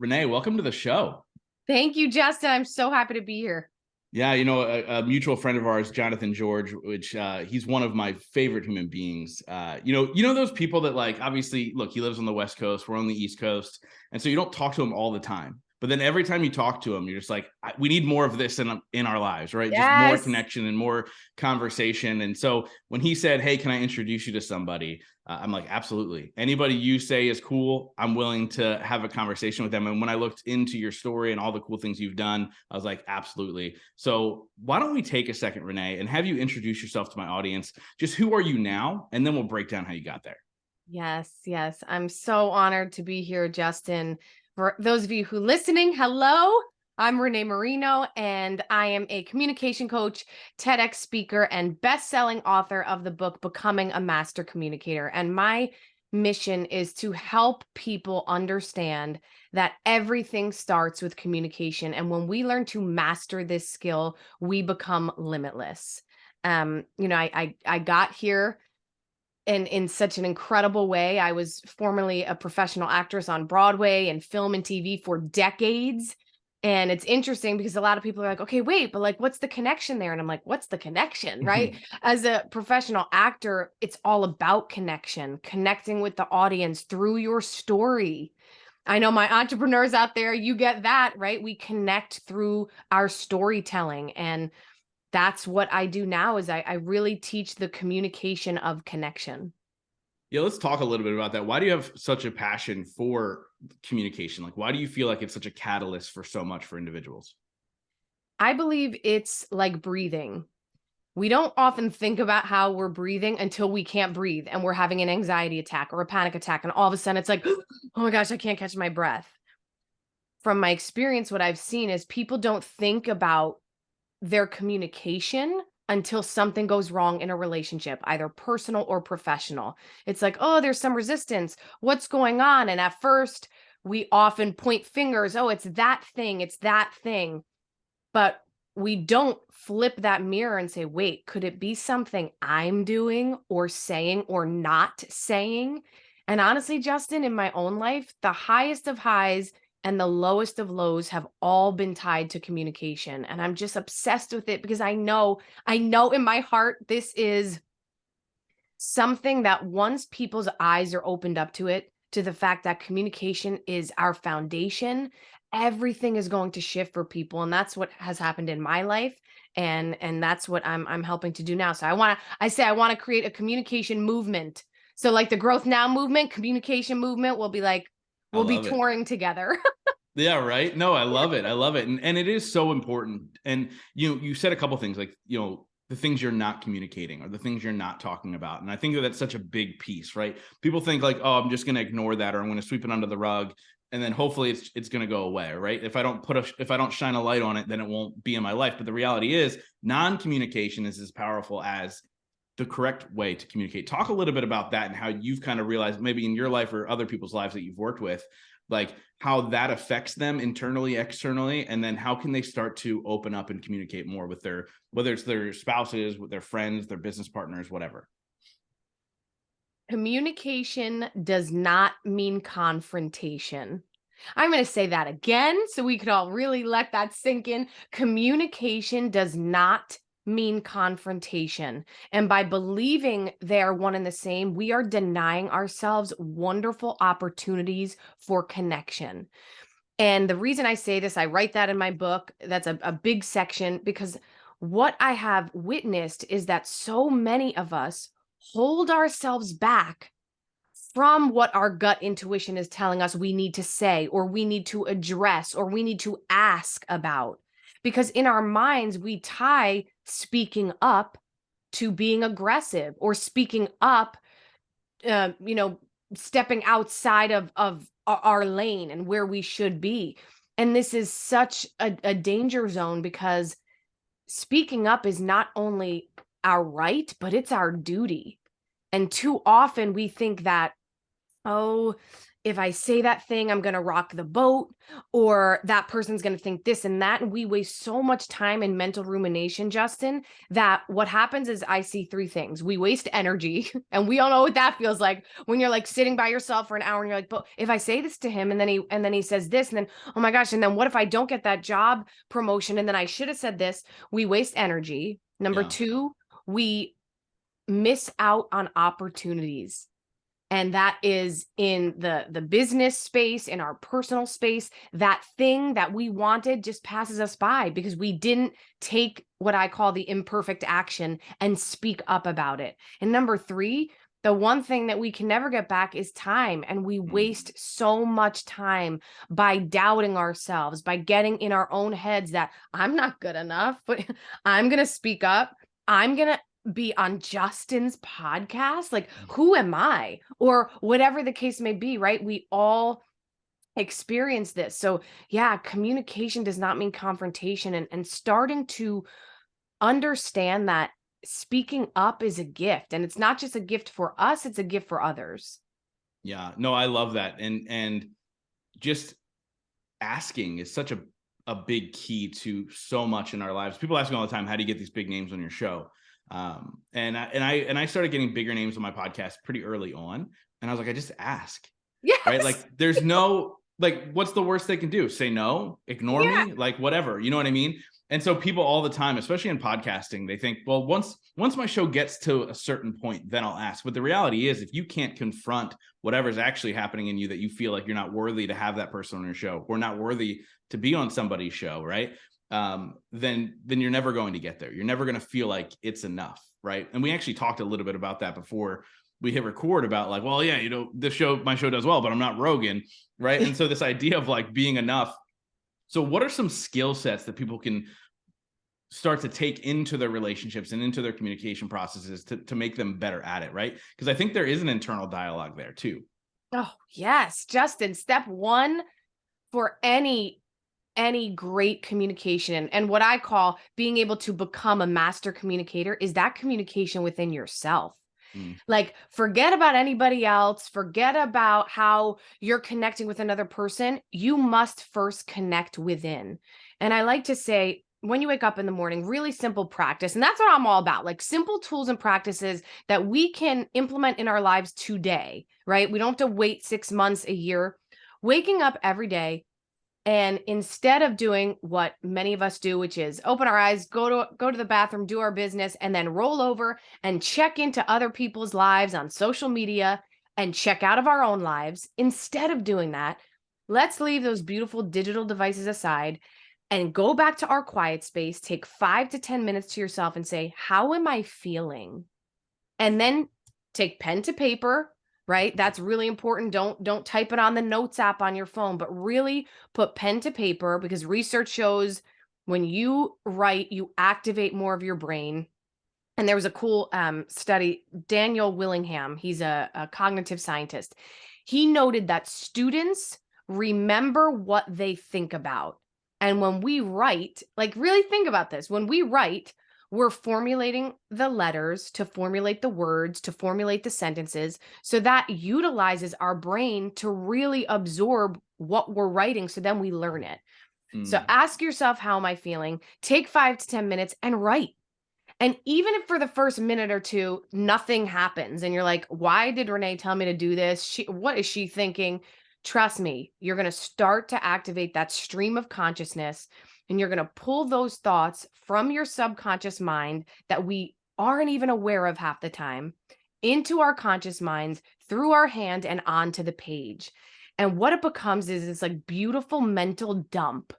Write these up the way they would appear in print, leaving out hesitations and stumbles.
Renee, welcome to the show. Thank you, Justin. I'm so happy to be here. Yeah, a mutual friend of ours, Jonathan George, which he's one of my favorite human beings. You know those people that like obviously look, he lives on the West Coast, we're on the East Coast, and so you don't talk to him all the time. But then every time you talk to him, you're just like, we need more of this in our lives, right? Just more Yes. connection and more conversation. And so when he said, "Hey, can I introduce you to somebody?" I'm like, absolutely. Anybody you say is cool, I'm willing to have a conversation with them. And when I looked into your story and all the cool things you've done, I was like, absolutely. So why don't we take a second, Renee, and have you introduce yourself to my audience? Just who are you now? And then we'll break down how you got there. Yes. I'm so honored to be here, Justin. For those of you who are listening, hello. I'm Renee Marino, and I am a communication coach, TEDx speaker, and best-selling author of the book, Becoming a Master Communicator. And my mission is to help people understand that everything starts with communication. And when we learn to master this skill, we become limitless. I got here in such an incredible way. I was formerly a professional actress on Broadway and film and TV for decades. And it's interesting because a lot of people are like, okay, wait, but like, what's the connection there? And I'm like, what's the connection, right? As a professional actor, it's all about connection, connecting with the audience through your story. I know my entrepreneurs out there, you get that, right? We connect through our storytelling. And that's what I do now is I really teach the communication of connection. Yeah, let's talk a little bit about that. Why do you have such a passion for communication? Like, why do you feel like it's such a catalyst for so much for individuals? I believe it's like breathing. We don't often think about how we're breathing until we can't breathe and we're having an anxiety attack or a panic attack. And all of a sudden it's like, oh my gosh, I can't catch my breath. From my experience, what I've seen is people don't think about their communication until something goes wrong in a relationship, either personal or professional. It's like, oh, there's some resistance. What's going on? And at first, we often point fingers. Oh, it's that thing. It's that thing. But we don't flip that mirror and say, wait, could it be something I'm doing or saying or not saying? And honestly, Justin, in my own life, the highest of highs and the lowest of lows have all been tied to communication. And I'm just obsessed with it because I know in my heart, this is something that once people's eyes are opened up to it, to the fact that communication is our foundation, everything is going to shift for people. And that's what has happened in my life. And that's what I'm helping to do now. So I want to create a communication movement. So like the Growth Now movement, communication movement will be like, I we'll be love it. touring together. Yeah, right. No, I love it. I love it. And it is so important. And you said a couple things like, the things you're not communicating or the things you're not talking about. And I think that's such a big piece, right? People think like, oh, I'm just going to ignore that or I'm going to sweep it under the rug. And then hopefully it's going to go away, right? If I don't shine a light on it, then it won't be in my life. But the reality is non-communication is as powerful as the correct way to communicate. Talk a little bit about that and how you've kind of realized maybe in your life or other people's lives that you've worked with, like how that affects them internally, externally, and then how can they start to open up and communicate more with whether it's their spouses, with their friends, their business partners, whatever. Communication does not mean confrontation. I'm going to say that again so we could all really let that sink in. Communication does not mean confrontation. And by believing they are one and the same, we are denying ourselves wonderful opportunities for connection. And the reason I say this, I write that in my book. That's a big section because what I have witnessed is that so many of us hold ourselves back from what our gut intuition is telling us we need to say, or we need to address, or we need to ask about. Because in our minds, we tie speaking up to being aggressive or speaking up, uh, you know, stepping outside of our lane and where we should be. And this is such a danger zone because speaking up is not only our right, but it's our duty. And too often we think that, oh, if I say that thing, I'm going to rock the boat, or that person's going to think this and that. And we waste so much time in mental rumination, Justin, that what happens is I see three things. We waste energy, and we all know what that feels like when you're like sitting by yourself for an hour and you're like, but if I say this to him and then he says this, and then, oh my gosh, and then what if I don't get that job promotion? And then I should have said this. We waste energy. Number two, we miss out on opportunities. And that is in the business space, in our personal space. That thing that we wanted just passes us by because we didn't take what I call the imperfect action and speak up about it. And number three, the one thing that we can never get back is time. And we waste so much time by doubting ourselves, by getting in our own heads that I'm not good enough, but I'm going to speak up. I'm going to be on Justin's podcast. Like, who am I? Or whatever the case may be, right? We all experience this. So yeah, communication does not mean confrontation, and starting to understand that speaking up is a gift, and it's not just a gift for us, it's a gift for others. Yeah, no, I love that. And just asking is such a big key to so much in our lives. People ask me all the time, how do you get these big names on your show? And I started getting bigger names on my podcast pretty early on. And I was like, I just ask. Yes. Right. Like there's no, like, what's the worst they can do? Say no, ignore me, like whatever, you know what I mean? And so people all the time, especially in podcasting, they think, well, once my show gets to a certain point, then I'll ask. But the reality is, if you can't confront whatever's actually happening in you, that you feel like you're not worthy to have that person on your show, or not worthy to be on somebody's show, right? Then you're never going to get there. You're never going to feel like it's enough, right? And we actually talked a little bit about that before we hit record, about like, well, yeah, you know, my show does well, but I'm not Rogan, right? And so this idea of like being enough. So what are some skill sets that people can start to take into their relationships and into their communication processes to make them better at it, right? Because I think there is an internal dialogue there too. Oh, yes, Justin. Step one for any great communication, and what I call being able to become a master communicator, is that communication within yourself. Like, forget about anybody else. Forget about how you're connecting with another person. You must first connect within. And I like to say, when you wake up in the morning, really simple practice. And that's what I'm all about, like simple tools and practices that we can implement in our lives today, right? We don't have to wait 6 months, a year. Waking up every day, and instead of doing what many of us do, which is open our eyes, go to the bathroom, do our business, and then roll over and check into other people's lives on social media and check out of our own lives, instead of doing that, let's leave those beautiful digital devices aside and go back to our quiet space. Take 5 to 10 minutes to yourself and say, how am I feeling? And then take pen to paper. Right? That's really important. Don't type it on the notes app on your phone, but really put pen to paper, because research shows when you write, you activate more of your brain. And there was a cool study, Daniel Willingham, he's a cognitive scientist. He noted that students remember what they think about. And when we write, like, really think about this, when we write, we're formulating the letters to formulate the words, to formulate the sentences. So that utilizes our brain to really absorb what we're writing. So then we learn it. So ask yourself, how am I feeling? Take 5 to 10 minutes and write. And even if for the first minute or two, nothing happens and you're like, why did Renee tell me to do this? What is she thinking? Trust me, you're going to start to activate that stream of consciousness. And you're going to pull those thoughts from your subconscious mind that we aren't even aware of half the time into our conscious minds, through our hand, and onto the page. And what it becomes is this like beautiful mental dump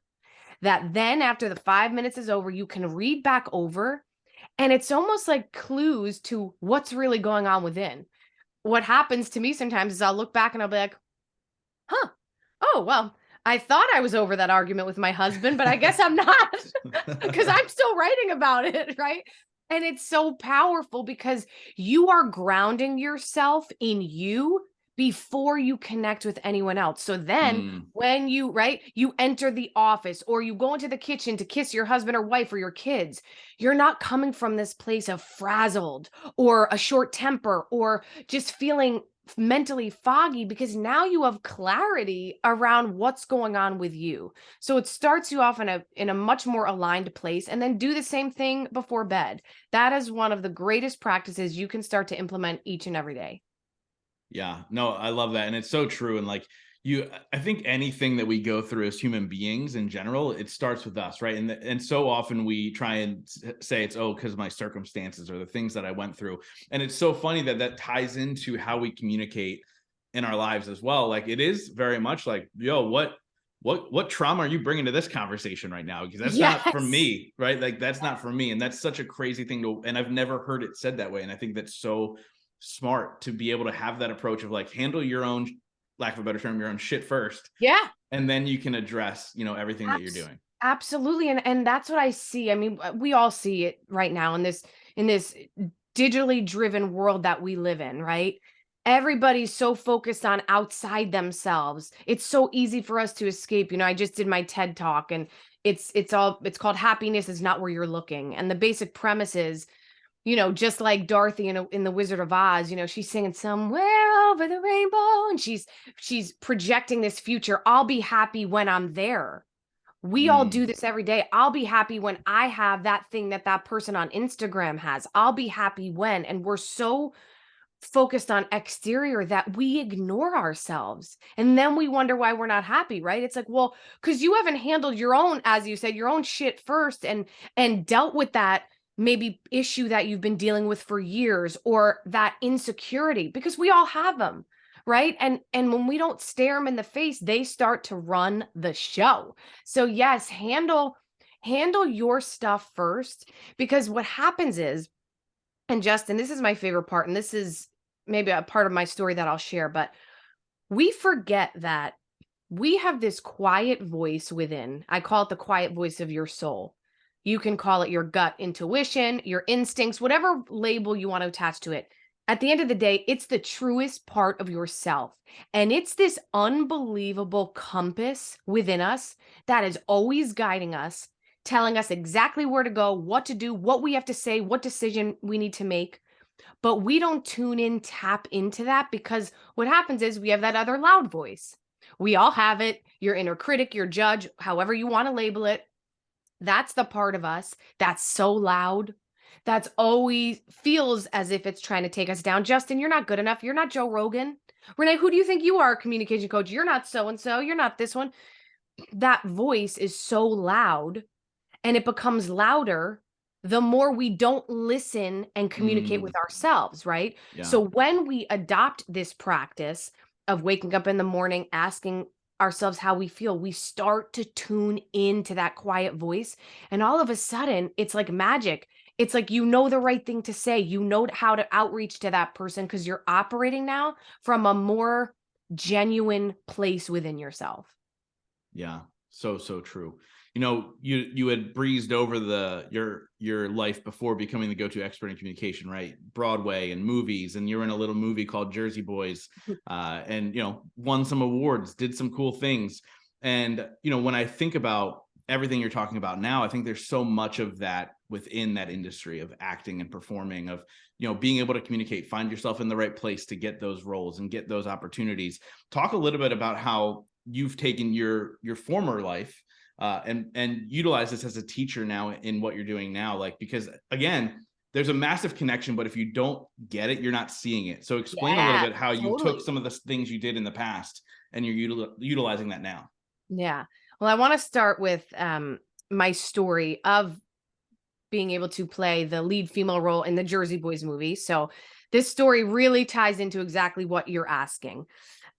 that then after the 5 minutes is over, you can read back over. And it's almost like clues to what's really going on within. What happens to me sometimes is I'll look back and I'll be like, huh, oh, well, I thought I was over that argument with my husband, but I guess I'm not, because I'm still writing about it, right? And it's so powerful because you are grounding yourself in you before you connect with anyone else. So then when you enter the office or you go into the kitchen to kiss your husband or wife or your kids, you're not coming from this place of frazzled or a short temper or just feeling mentally foggy because now you have clarity around what's going on with you. So it starts you off in a much more aligned place, and then do the same thing before bed. That is one of the greatest practices you can start to implement each and every day. Yeah, no, I love that. And it's so true. And like I think anything that we go through as human beings in general, it starts with us, right? And so often we try and say it's, oh, because of my circumstances or the things that I went through. And it's so funny that that ties into how we communicate in our lives as well. Like it is very much like, yo, what trauma are you bringing to this conversation right now? Because that's not from Yes. me, right? Like that's not from me. And that's such a crazy thing and I've never heard it said that way. And I think that's so smart to be able to have that approach of like handle your own, lack of a better term, your own shit first, Yeah. and then you can address, everything that you're Abs- doing. Absolutely. And that's what I see. I mean, we all see it right now in this digitally driven world that we live in, right? Everybody's so focused on outside themselves. It's so easy for us to escape. I just did my TED talk, and it's called Happiness is Not Where You're Looking. And the basic premise is, just like Dorothy in the Wizard of Oz, she's singing somewhere over the rainbow, and she's projecting this future. I'll be happy when I'm there. We all do Mm, this every day. I'll be happy when I have that thing that that person on Instagram has. I'll be happy when, and we're so focused on exterior that we ignore ourselves. And then we wonder why we're not happy, right? It's like, well, because you haven't handled your own, as you said, your own shit first, and dealt with that maybe issue that you've been dealing with for years, or that insecurity, because we all have them, right? And when we don't stare them in the face, they start to run the show. So yes, handle your stuff first, because what happens is, and Justin, this is my favorite part, and this is maybe a part of my story that I'll share, but we forget that we have this quiet voice within. I call it the quiet voice of your soul. You can call it your gut intuition, your instincts, whatever label you want to attach to it. At the end of the day, it's the truest part of yourself. And it's this unbelievable compass within us that is always guiding us, telling us exactly where to go, what to do, what we have to say, what decision we need to make. But we don't tune in, tap into that, because what happens is we have that other loud voice. We all have it. Your inner critic, your judge, however you want to label it. That's the part of us that's so loud. That's always feels as if it's trying to take us down. Justin, you're not good enough. You're not Joe Rogan. Renee, who do you think you are, communication coach? You're not so and so. You're not this one. That voice is so loud, and it becomes louder the more we don't listen and communicate with mm, ourselves, right? yeah. So when we adopt this practice of waking up in the morning, asking ourselves how we feel, we start to tune into that quiet voice. And all of a sudden, it's like magic. It's like the right thing to say, how to outreach to that person, because you're operating now from a more genuine place within yourself. Yeah. So true. You had breezed over your life before becoming the go-to expert in communication, right? Broadway and movies, and you're in a little movie called Jersey Boys, and won some awards, did some cool things. And when I think about everything you're talking about now, I think there's so much of that within that industry of acting and performing, of being able to communicate, find yourself in the right place to get those roles and get those opportunities. Talk a little bit about how you've taken your former life and utilize this as a teacher now in what you're doing now. Like, because again, there's a massive connection, but if you don't get it, you're not seeing it. So explain a little Yeah, bit how you took totally. some of the things you did in the past and you're utilizing that now. Yeah. Well, I want to start with my story of being able to play the lead female role in the Jersey Boys movie. So this story really ties into exactly what you're asking.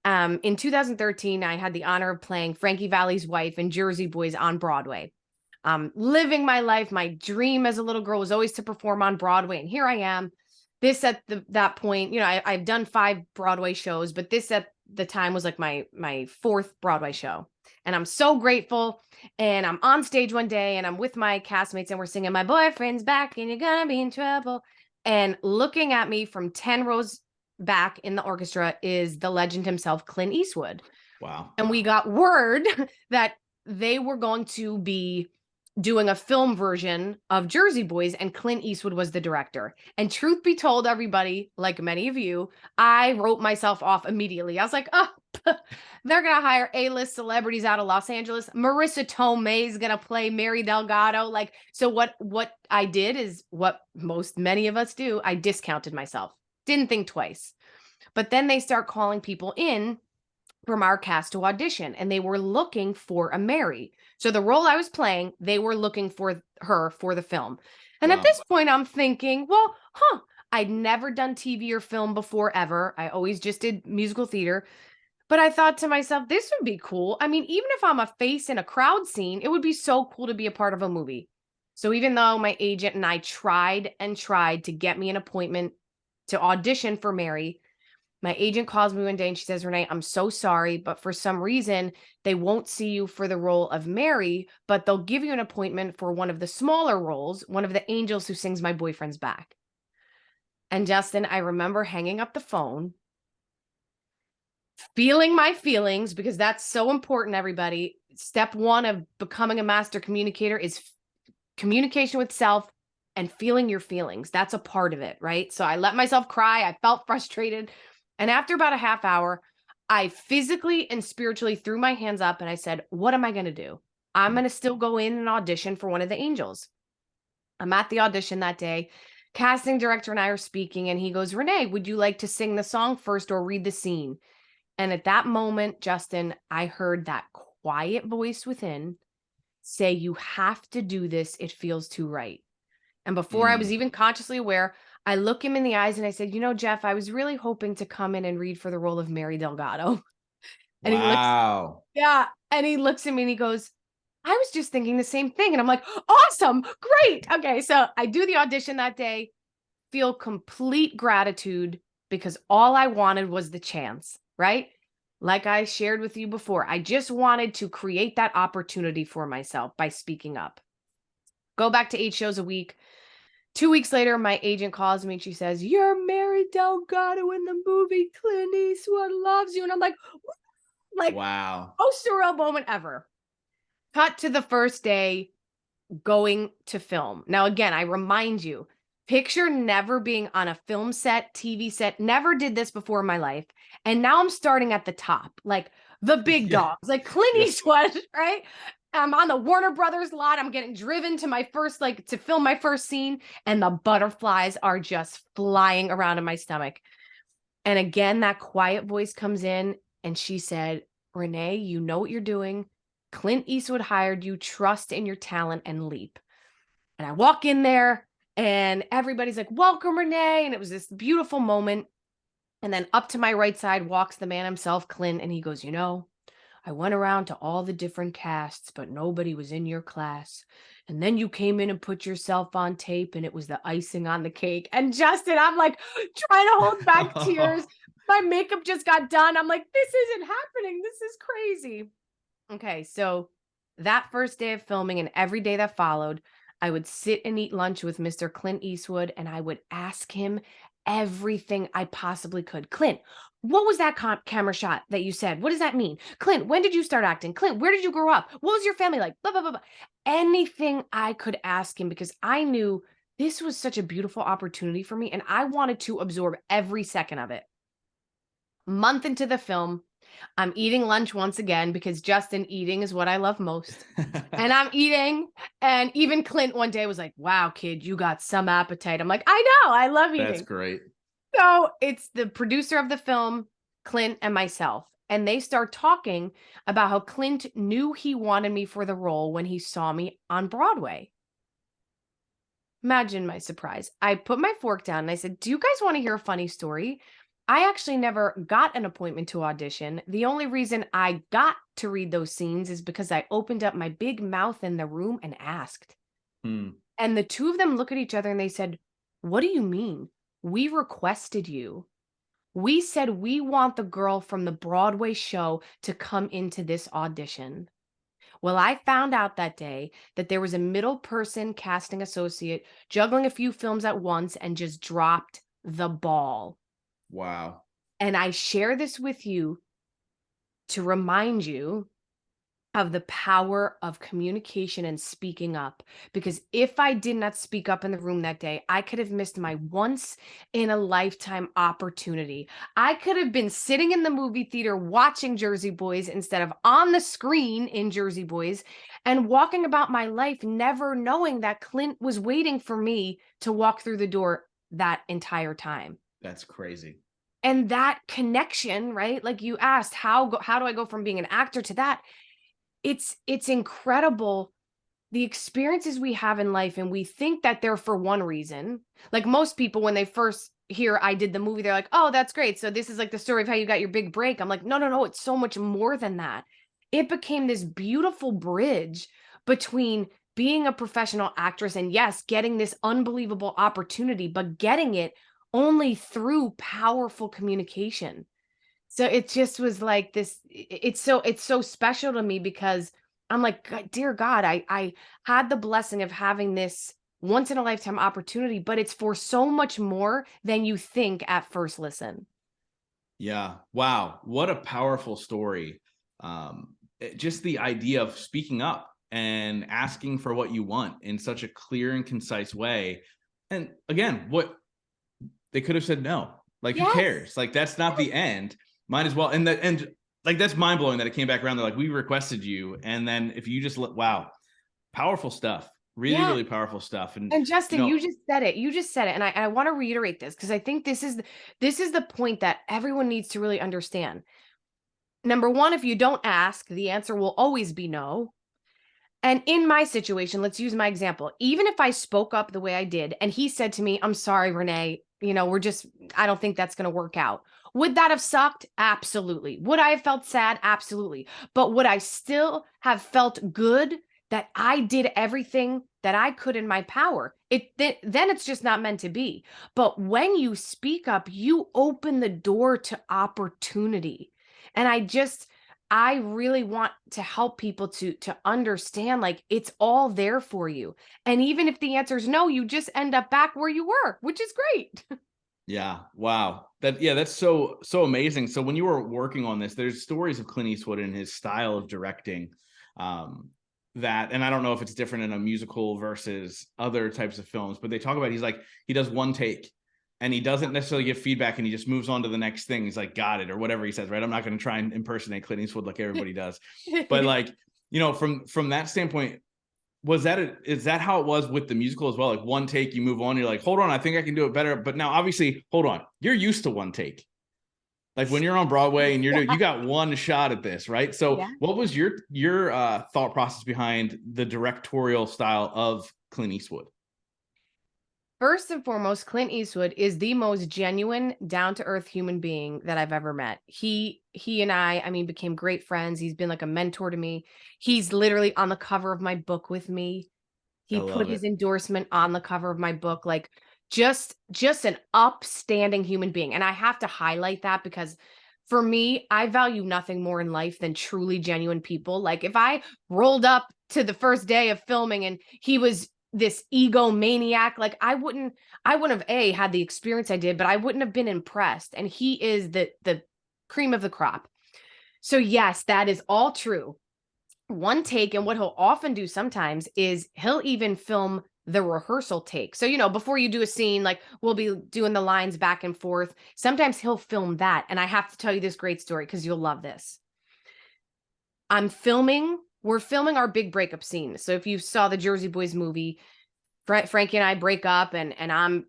In 2013, I had the honor of playing Frankie Valli's wife in Jersey Boys on Broadway. Living my life. My dream as a little girl was always to perform on Broadway. And here I am. This at that point, I've done 5 Broadway shows, but this at the time was like my 4th Broadway show. And I'm so grateful. And I'm on stage one day, and I'm with my castmates, and we're singing "My Boyfriend's Back and You're Gonna Be in Trouble." And looking at me from 10 rows back in the orchestra is the legend himself, Clint Eastwood. Wow. And we got word that they were going to be doing a film version of Jersey Boys, and Clint Eastwood was the director. And truth be told, everybody, like many of you, I wrote myself off immediately. I was like, oh, they're going to hire A-list celebrities out of Los Angeles. Marissa Tomei is going to play Mary Delgado. Like, so what I did is what many of us do. I discounted myself. Didn't think twice. But then they start calling people in from our cast to audition, and they were looking for a Mary. So the role I was playing, they were looking for her for the film. And at Wow. this point, I'm thinking, well, I'd never done TV or film before ever. I always just did musical theater. But I thought to myself, this would be cool. I mean, even if I'm a face in a crowd scene, it would be so cool to be a part of a movie. So even though my agent and I tried and tried to get me an appointment to audition for Mary, my agent calls me one day and she says, Renee, I'm so sorry, but for some reason, they won't see you for the role of Mary, but they'll give you an appointment for one of the smaller roles, one of the angels who sings my boyfriend's back. And Justin, I remember hanging up the phone, feeling my feelings, because that's so important, everybody. Step one of becoming a master communicator is communication with self and feeling your feelings. That's a part of it, right? So I let myself cry. I felt frustrated. And after about a half hour, I physically and spiritually threw my hands up and I said, what am I going to do? I'm going to still go in and audition for one of the angels. I'm at the audition that day. Casting director and I are speaking, and he goes, Renee, would you like to sing the song first or read the scene? And at that moment, Justin, I heard that quiet voice within say, you have to do this. It feels too right. And before I was even consciously aware, I look him in the eyes and I said, you know, Jeff, I was really hoping to come in and read for the role of Mary Delgado. And Wow. and he looks at me and he goes, I was just thinking the same thing. And I'm like, awesome, great. Okay, so I do the audition that day, feel complete gratitude because all I wanted was the chance, right? Like I shared with you before, I just wanted to create that opportunity for myself by speaking up. Go back to 8 shows a week. 2 weeks later, my agent calls me and she says, you're Mary Delgado in the movie Clint Eastwood Loves You. And I'm like, Wow. most surreal moment ever. Cut to the first day going to film. Now, again, I remind you, picture never being on a film set, TV set, never did this before in my life. And now I'm starting at the top, like the big dogs, like Clint Eastwood, right? I'm on the Warner Brothers lot. I'm getting driven to my first, to film my first scene, and the butterflies are just flying around in my stomach. And again, that quiet voice comes in and she said, Renee, you know what you're doing. Clint Eastwood hired you. Trust in your talent and leap. And I walk in there and everybody's like, welcome, Renee. And it was this beautiful moment. And then up to my right side walks the man himself, Clint. And he goes, you know, I went around to all the different casts, but nobody was in your class. And then you came in and put yourself on tape, and it was the icing on the cake. And Justin, I'm like trying to hold back tears. My makeup just got done. I'm like, this isn't happening. This is crazy. Okay, so that first day of filming and every day that followed, I would sit and eat lunch with Mr. Clint Eastwood, and I would ask him everything I possibly could. Clint, what was that camera shot that you said? What does that mean? Clint, when did you start acting? Clint, where did you grow up? What was your family like? Blah, blah, blah, blah. Anything I could ask him, because I knew this was such a beautiful opportunity for me and I wanted to absorb every second of it. Month into the film, I'm eating lunch once again because Justin, eating is what I love most. And I'm eating. And even Clint one day was like, wow, kid, you got some appetite. I'm like, I know, I love eating. That's great. So it's the producer of the film, Clint, and myself. And they start talking about how Clint knew he wanted me for the role when he saw me on Broadway. Imagine my surprise. I put my fork down and I said, do you guys want to hear a funny story? I actually never got an appointment to audition. The only reason I got to read those scenes is because I opened up my big mouth in the room and asked. And the two of them look at each other and they said, what do you mean? We requested you. We said we want the girl from the Broadway show to come into this audition. Well, I found out that day that there was a middle person casting associate juggling a few films at once and just dropped the ball. Wow. And I share this with you to remind you of the power of communication and speaking up. Because if I did not speak up in the room that day, I could have missed my once in a lifetime opportunity. I could have been sitting in the movie theater watching Jersey Boys instead of on the screen in Jersey Boys, and walking about my life never knowing that Clint was waiting for me to walk through the door that entire time. That's crazy. And that connection, right? Like you asked, how do I go from being an actor to that? It's incredible the experiences we have in life, and we think that they're for one reason. Like most people, when they first hear I did the movie, they're like, oh, that's great. So this is like the story of how you got your big break. I'm like, no, no, no. It's so much more than that. It became this beautiful bridge between being a professional actress and, yes, getting this unbelievable opportunity, but getting it only through powerful communication. So it just was like this. It's so special to me because I'm like, Dear God, I had the blessing of having this once in a lifetime opportunity, but it's for so much more than you think at first listen. Yeah. Wow. What a powerful story. Just the idea of speaking up and asking for what you want in such a clear and concise way. And again, what they could have said no. Like, who Yes. cares? Like, that's not the end. Might as well. And like, that's mind blowing that it came back around. They're like, we requested you. And then if you just wow, powerful stuff, really, Yeah. really powerful stuff. And, And Justin, you know, you just said it. You just said it. And I want to reiterate this because I think this is the point that everyone needs to really understand. Number one, if you don't ask, the answer will always be no. And in my situation, let's use my example. Even if I spoke up the way I did and he said to me, I'm sorry, Renee, I don't think that's going to work out. Would that have sucked? Absolutely. Would I have felt sad? Absolutely. But would I still have felt good that I did everything that I could in my power? Then it's just not meant to be. But when you speak up, you open the door to opportunity. And I really want to help people to understand, like, it's all there for you. And even if the answer is no, you just end up back where you were, which is great. yeah, wow. That's so amazing. So when you were working on this, there's stories of Clint Eastwood and his style of directing. That, and I don't know if it's different in a musical versus other types of films, but they talk about he does one take. And he doesn't necessarily give feedback, and he just moves on to the next thing. He's like, got it, or whatever he says, right? I'm not going to try and impersonate Clint Eastwood like everybody does. But like, from that standpoint, is that how it was with the musical as well? Like one take, you move on, you're like, hold on, I think I can do it better. But now obviously, hold on, you're used to one take. Like when you're on Broadway and you got one shot at this, right? So Yeah. what was your thought process behind the directorial style of Clint Eastwood? First and foremost, Clint Eastwood is the most genuine, down-to-earth human being that I've ever met. He and I mean, became great friends. He's been like a mentor to me. He's literally on the cover of my book with me. I He put love his it. endorsement on the cover of my book, like just an upstanding human being. And I have to highlight that because for me, I value nothing more in life than truly genuine people. Like if I rolled up to the first day of filming and he was this egomaniac, like I wouldn't have had the experience I did, but I wouldn't have been impressed. And he is the cream of the crop. So yes, that is all true. One take, and what he'll often do sometimes is he'll even film the rehearsal take. So, before you do a scene, like we'll be doing the lines back and forth. Sometimes he'll film that. And I have to tell you this great story because you'll love this. We're filming our big breakup scene. So if you saw the Jersey Boys movie, Frankie and I break up and I'm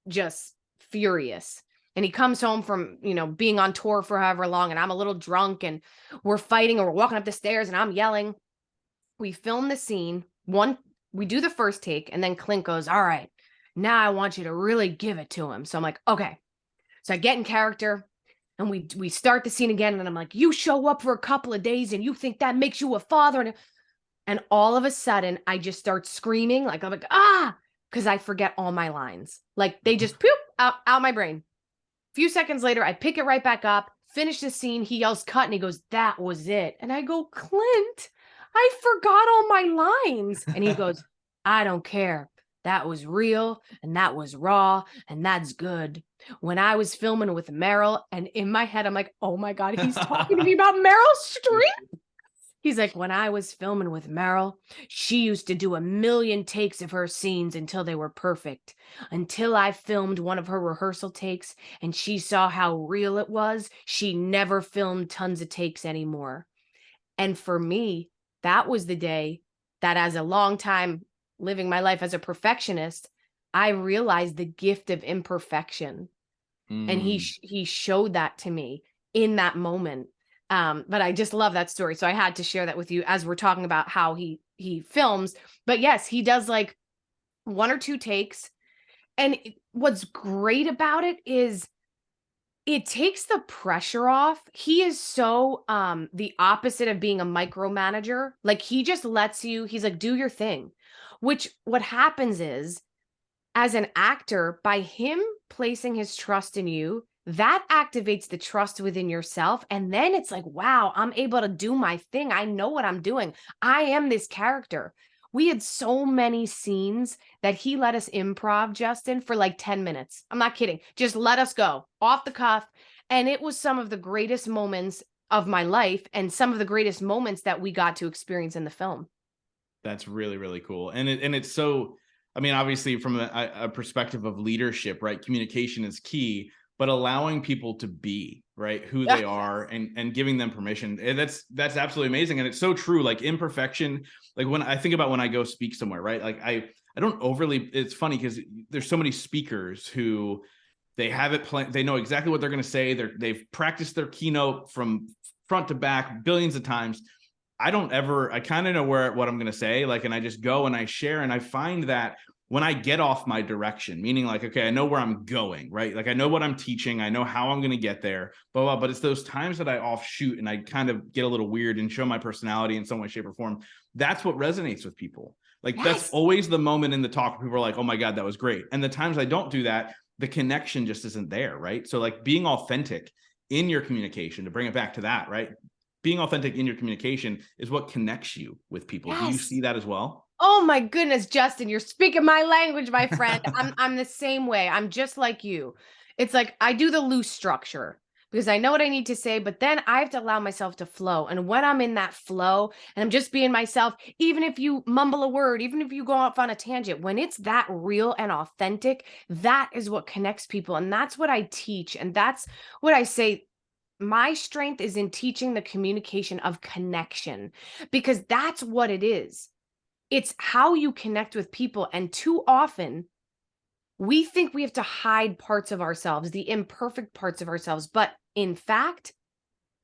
just furious. And he comes home from, being on tour for however long, and I'm a little drunk and we're fighting, or we're walking up the stairs and I'm yelling. We film the scene. We do the first take, and then Clint goes, all right, now I want you to really give it to him. So I'm like, okay. So I get in character and we start the scene again. And I'm like, you show up for a couple of days and you think that makes you a father. And all of a sudden I just start screaming. Like, I'm like, because I forget all my lines. Like they just poop out my brain. A few seconds later, I pick it right back up, finish the scene. He yells cut and he goes, that was it. And I go, Clint, I forgot all my lines. And he goes, I don't care. That was real and that was raw and that's good. When I was filming with Meryl, and in my head, I'm like, oh my God, he's talking to me about Meryl Streep. He's like, when I was filming with Meryl, she used to do 1,000,000 takes of her scenes until they were perfect. Until I filmed one of her rehearsal takes and she saw how real it was, she never filmed tons of takes anymore. And for me, that was the day that, as a long time living my life as a perfectionist, I realized the gift of imperfection. And he Mm. he showed that to me in that moment. But I just love that story. So I had to share that with you as we're talking about how he films. But yes, he does like 1 or 2 takes. And what's great about it is it takes the pressure off. He is so the opposite of being a micromanager. Like, he just lets you, he's like, do your thing. Which what happens is, as an actor, by him placing his trust in you, that activates the trust within yourself. And then it's like, wow, I'm able to do my thing. I know what I'm doing. I am this character. We had so many scenes that he let us improv, Justin, for like 10 minutes. I'm not kidding. Just let us go off the cuff. And it was some of the greatest moments of my life and some of the greatest moments that we got to experience in the film. That's really, really cool. And it's so, I mean, obviously from a perspective of leadership, right? Communication is key, but allowing people to be, right, who they are, and giving them permission. And that's absolutely amazing. And it's so true. Like, imperfection, like when I think about when I go speak somewhere, right? Like I don't overly, it's funny because there's so many speakers who they have it planned, they know exactly what they're going to say. They've practiced their keynote from front to back billions of times. I kind of know what I'm going to say, like, and I just go and I share. And I find that when I get off my direction, meaning like, okay, I know where I'm going, right? Like, I know what I'm teaching, I know how I'm going to get there, blah, blah, but it's those times that I offshoot and I kind of get a little weird and show my personality in some way, shape, or form. That's what resonates with people. Like, that's Yes. always the moment in the talk where people are like, oh my God, that was great. And the times I don't do that, the connection just isn't there, right? So like, being authentic in your communication, to bring it back to that, right? Being authentic in your communication is what connects you with people. Do you Yes. see that as well? Oh my goodness, Justin, you're speaking my language, my friend. I'm the same way. I'm just like you. It's like I do the loose structure because I know what I need to say, but then I have to allow myself to flow. And when I'm in that flow and I'm just being myself, even if you mumble a word, even if you go off on a tangent, when it's that real and authentic, that is what connects people. And that's what I teach. And that's what I say. My strength is in teaching the communication of connection because that's what it is. It's how you connect with people. And too often, we think we have to hide parts of ourselves, the imperfect parts of ourselves. But in fact,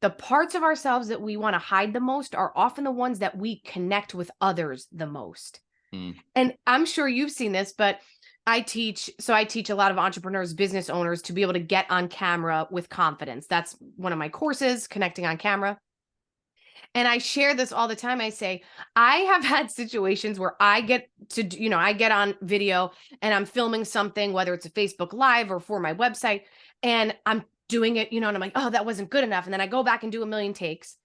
the parts of ourselves that we want to hide the most are often the ones that we connect with others the most. Mm. And I'm sure you've seen this, but I teach a lot of entrepreneurs, business owners to be able to get on camera with confidence. That's one of my courses, connecting on camera. And I share this all the time. I say, I have had situations where I get to, I get on video and I'm filming something, whether it's a Facebook Live or for my website, and I'm doing it, and I'm like, oh, that wasn't good enough. And then I go back and do 1,000,000 takes.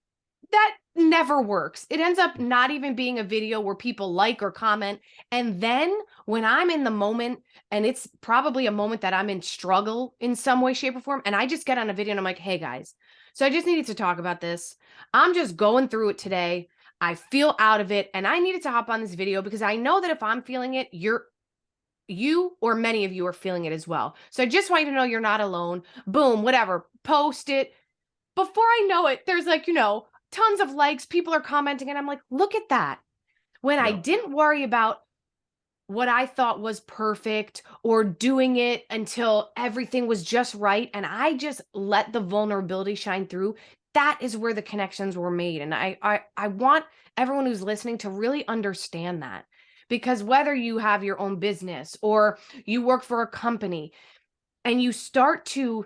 That never works. It ends up not even being a video where people like or comment. And then when I'm in the moment, and it's probably a moment that I'm in struggle in some way, shape, or form, and I just get on a video and I'm like, hey guys, so I just needed to talk about this. I'm just going through it today. I feel out of it, and I needed to hop on this video because I know that if I'm feeling it, you or many of you are feeling it as well. So I just want you to know you're not alone. Boom, whatever, post it. Before I know it, there's like, tons of likes, people are commenting, and I'm like, look at that. When I Yep. didn't worry about what I thought was perfect or doing it until everything was just right, and I just let the vulnerability shine through, that is where the connections were made. And I want everyone who's listening to really understand that. Because whether you have your own business or you work for a company and you start to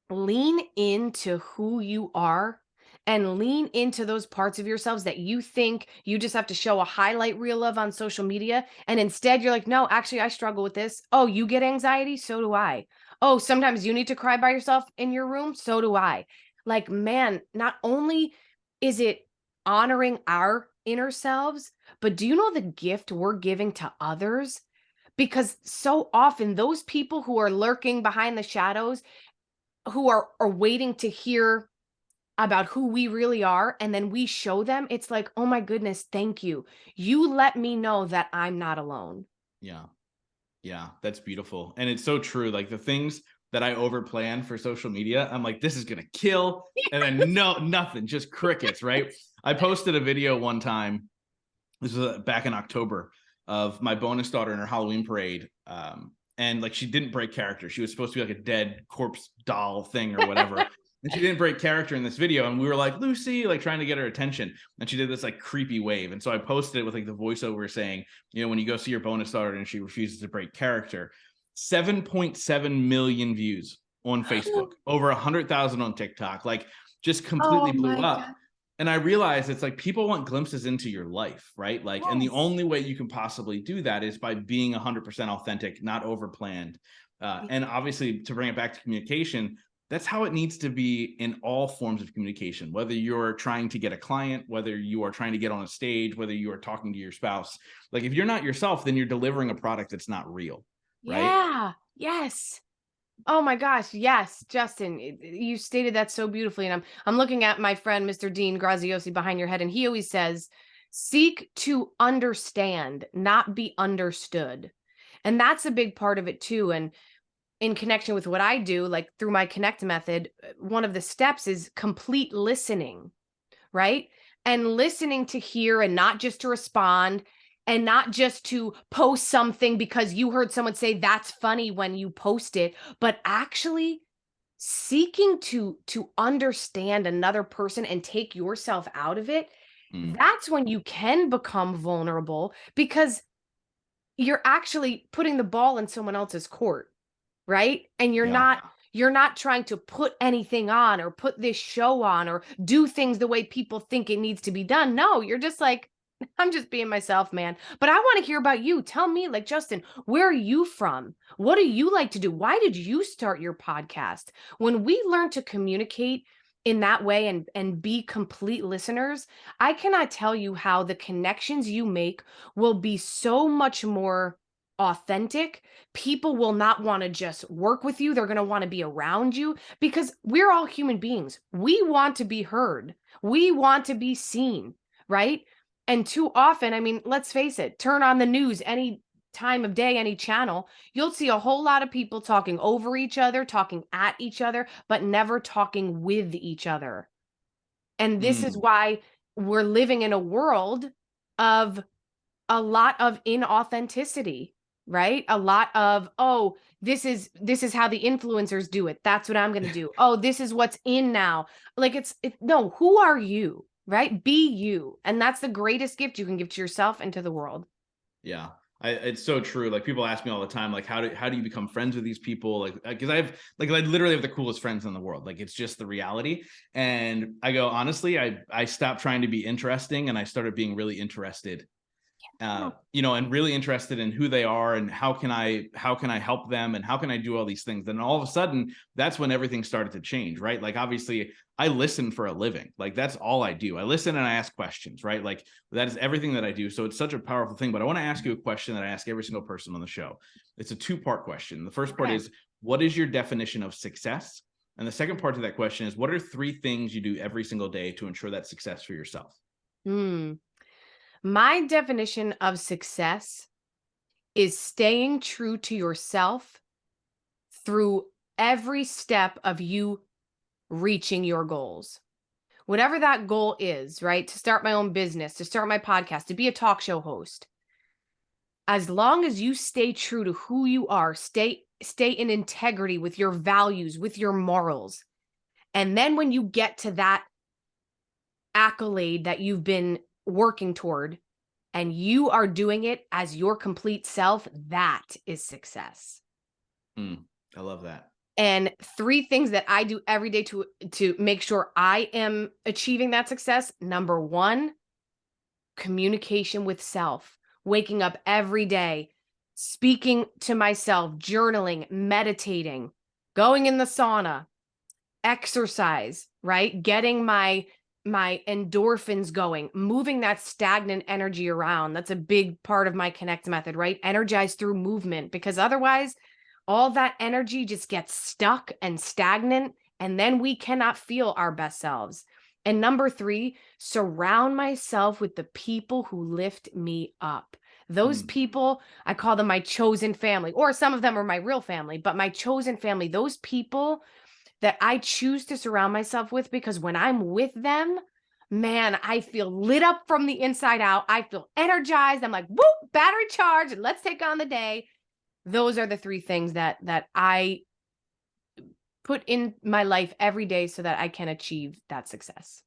lean into who you are and lean into those parts of yourselves that you think you just have to show a highlight reel of on social media. And instead you're like, no, actually, I struggle with this. Oh, you get anxiety? So do I. Oh, sometimes you need to cry by yourself in your room? So do I. Like, man, not only is it honoring our inner selves, but do you know the gift we're giving to others? Because so often those people who are lurking behind the shadows, who are waiting to hear about who we really are, and then we show them, it's like, oh my goodness, thank you. You let me know that I'm not alone. Yeah. Yeah, that's beautiful. And it's so true. Like the things that I overplan for social media, I'm like, this is going to kill. And then nothing, just crickets, right? I posted a video one time. This was back in October of my bonus daughter in her Halloween parade. And like, she didn't break character. She was supposed to be like a dead corpse doll thing or whatever. And she didn't break character in this video. And we were like, Lucy, like trying to get her attention. And she did this like creepy wave. And so I posted it with like the voiceover saying, you know, when you go see your bonus daughter and she refuses to break character, 7.7 million views on Facebook, over 100,000 on TikTok, like just completely Oh blew my up. God. And I realized it's like people want glimpses into your life, right? Like, and the Yes. only way you can possibly do that is by being 100% authentic, not overplanned. And obviously, to bring it back to communication, that's how it needs to be in all forms of communication, whether you're trying to get a client, whether you are trying to get on a stage, whether you are talking to your spouse. Like, if you're not yourself, then you're delivering a product that's not real, right? Yeah. Yes. Oh my gosh, yes, Justin, you stated that so beautifully, and I'm looking at my friend Mr. Dean Graziosi behind your head, and he always says, "Seek to understand, not be understood," and that's a big part of it too. And in connection with what I do, like through my Connect method, one of the steps is complete listening, right? And listening to hear and not just to respond and not just to post something because you heard someone say that's funny when you post it, but actually seeking to understand another person and take yourself out of it. Mm, That's when you can become vulnerable because you're actually putting the ball in someone else's court, right? And yeah. you're not trying to put anything on or put this show on or do things the way people think it needs to be done. No, you're just like, I'm just being myself, man. But I want to hear about you. Tell me, like, Justin, where are you from? What do you like to do? Why did you start your podcast? When we learn to communicate in that way and be complete listeners, I cannot tell you how the connections you make will be so much more authentic. People will not want to just work with you. They're going to want to be around you because we're all human beings. We want to be heard. We want to be seen, right? And too often, I mean, let's face it, turn on the news any time of day, any channel, you'll see a whole lot of people talking over each other, talking at each other, but never talking with each other. And this is Mm, why we're living in a world of a lot of inauthenticity, right? A lot of, oh, this is how the influencers do it. That's what I'm going to do. Oh, this is what's in now. Like no, who are you? Right? Be you. And that's the greatest gift you can give to yourself and to the world. yeah. It's so true. Like people ask me all the time, like, how do you become friends with these people? Like, because I literally have the coolest friends in the world. Like, it's just the reality. And I go, honestly, I stopped trying to be interesting and I started being really interested, you know, and really interested in who they are and how can I help them and how can I do all these things. Then all of a sudden, that's when everything started to change, right? Like, obviously, I listen for a living. Like, that's all I do. I listen and I ask questions, right? Like, that is everything that I do. So it's such a powerful thing. But I want to ask you a question that I ask every single person on the show. It's a two-part question. The first part Okay. is, what is your definition of success? And the second part to that question is, what are 3 things you do every single day to ensure that success for yourself? Hmm. My definition of success is staying true to yourself through every step of you reaching your goals. Whatever that goal is, right? To start my own business, to start my podcast, to be a talk show host. As long as you stay true to who you are, stay in integrity with your values, with your morals. And then when you get to that accolade that you've been working toward and you are doing it as your complete self, that is success. Mm, I love that. And 3 things that I do every day to make sure I am achieving that success. Number 1, communication with self. Waking up every day, speaking to myself, journaling, meditating, going in the sauna, exercise, right? Getting my endorphins going, moving that stagnant energy around. That's a big part of my Connect method, right? Energize through movement, because otherwise all that energy just gets stuck and stagnant And then we cannot feel our best selves. And number 3, surround myself with the people who lift me up. Those people, I call them my chosen family, or some of them are my real family, but my chosen family, those people that I choose to surround myself with, because when I'm with them, man, I feel lit up from the inside out. I feel energized. I'm like, whoop, battery charge, and let's take on the day. Those are the 3 things that I put in my life every day so that I can achieve that success.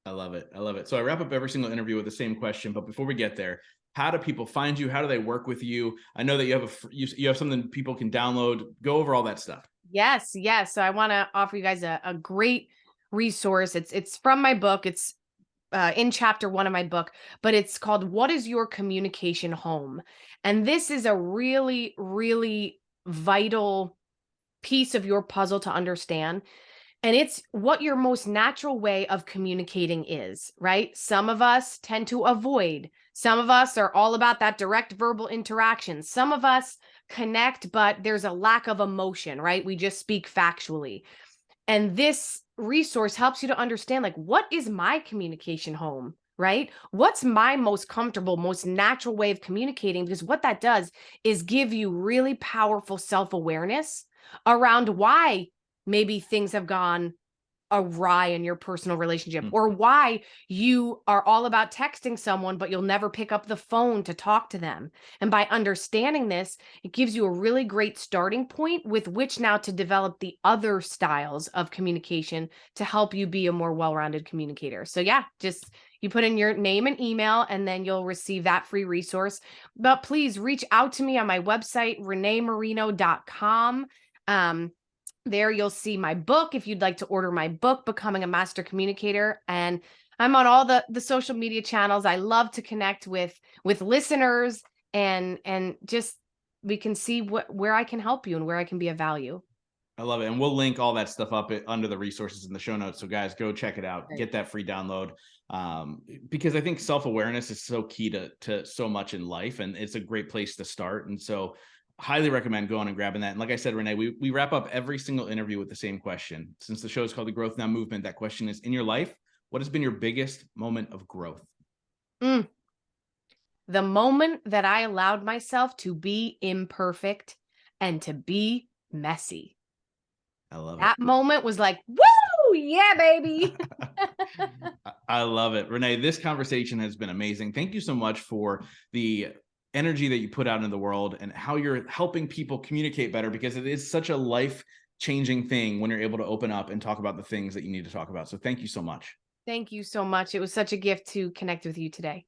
I love it. I love it. So I wrap up every single interview with the same question, but before we get there, how do people find you? How do they work with you? I know that you have you have something people can download. Go over all that stuff. Yes, yes. So I want to offer you guys a great resource. It's from my book. It's in chapter 1 of my book, but it's called "What is Your Communication Home?" And this is a really, really vital piece of your puzzle to understand. And it's what your most natural way of communicating is, right? Some of us tend to avoid. Some of us are all about that direct verbal interaction. Some of us connect, but there's a lack of emotion, right? We just speak factually. And this resource helps you to understand, like, what is my communication home, right? What's my most comfortable, most natural way of communicating? Because what that does is give you really powerful self-awareness around why maybe things have gone awry in your personal relationship, or why you are all about texting someone, but you'll never pick up the phone to talk to them. And by understanding this, it gives you a really great starting point with which now to develop the other styles of communication to help you be a more well-rounded communicator. So yeah, just you put in your name and email, and then you'll receive that free resource. But please reach out to me on my website, reneemarino.com. There you'll see my book if you'd like to order my book, Becoming a Master Communicator. And I'm on all the social media channels. I love to connect with listeners, and just we can see where I can help you and where I can be of value. I love it. And we'll link all that stuff up under the resources in the show notes. So guys, go check it out. Right. Get that free download. Because I think self-awareness is so key to so much in life, and it's a great place to start. And so highly recommend going and grabbing that. And like I said, Renee, we wrap up every single interview with the same question. Since the show is called The Growth Now Movement, that question is, in your life, what has been your biggest moment of growth? The moment that I allowed myself to be imperfect and to be messy. I love That it. moment was like, woo, yeah, baby. I love it. Renee, this conversation has been amazing. Thank you so much for the energy that you put out in the world and how you're helping people communicate better, because it is such a life-changing thing when you're able to open up and talk about the things that you need to talk about. So thank you so much. Thank you so much. It was such a gift to connect with you today.